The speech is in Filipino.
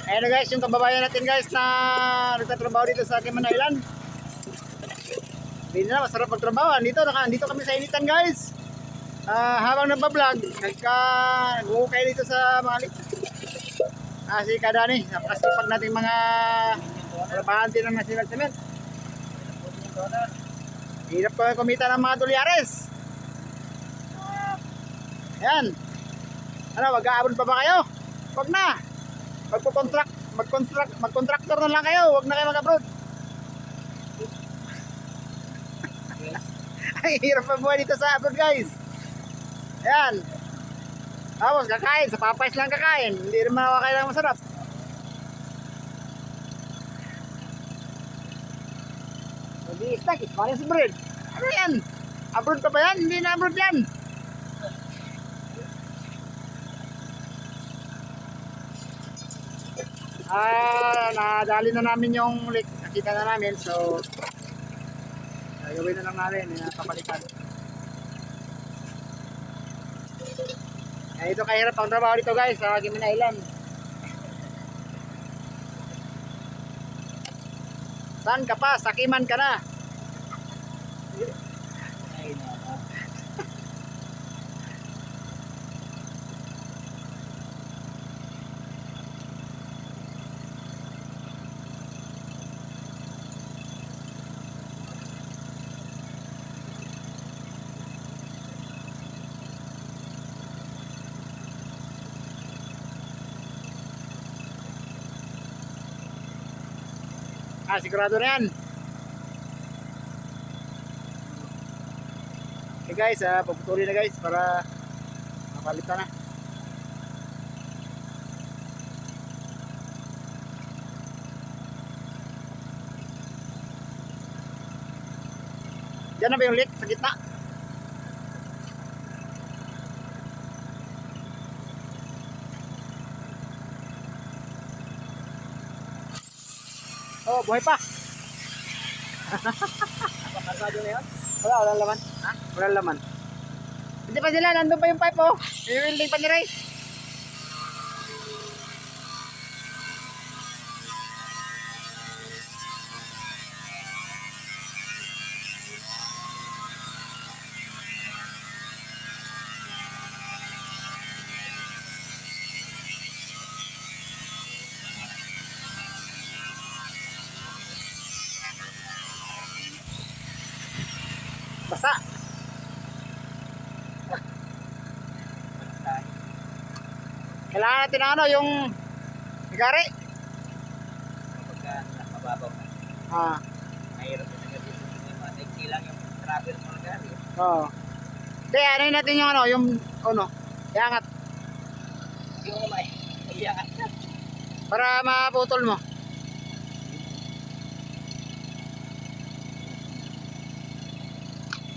Ayan na guys, yung kababayan natin guys na nagtatrabaho dito sa Cayman Island. Hindi na, masarap magtrabaho. Dito kami sa initan guys. Habang nagbablog, nag-uukay dito sa mga si Kadani. Napakasipag nating mga trabahante ng National Cement. Hirap ko kumita ng mga dolyares. Ayan. Ano, mag-aabot pa ba kayo? Huwag na. Mag-contractor na lang kayo. Huwag na kayo mag-abroad. Ay, hirap pa buhay dito sa abroad guys. Ayan. Tapos kakain, sa Popeyes lang kakain. Hindi rin makakain lang masarap. Hindi snack, it's Paris bread. Ano yan? Abroad pa ba yan? Hindi na abroad yan. Nadali na namin yung lake. Nakita na namin. So, gawin na lang namin. Papalitan. Ito kahirap ang trabaho dito guys sa Cayman Island. Saan ka pa? Sa Cayman ka na. Sigurado na yan. Okay guys, pagputuli na guys para mapalitan na. Diyan na ba yung leak sa gitna? Oh, buhay pa. Napakasado na yun? Walang laman. Ha? Walang laman. Hindi pa sila, nandun pa yung pipe oh. I-welding pa ni Ray. Basa. Kailangan natin ng ano, yung higari. Kapag nakababaw na. Mahirap na nga dito. Maiksi lang yung travel mo na gari. Oo. Kaya ano natin yung ano, iangat. Yung may iangat. Para maputol mo.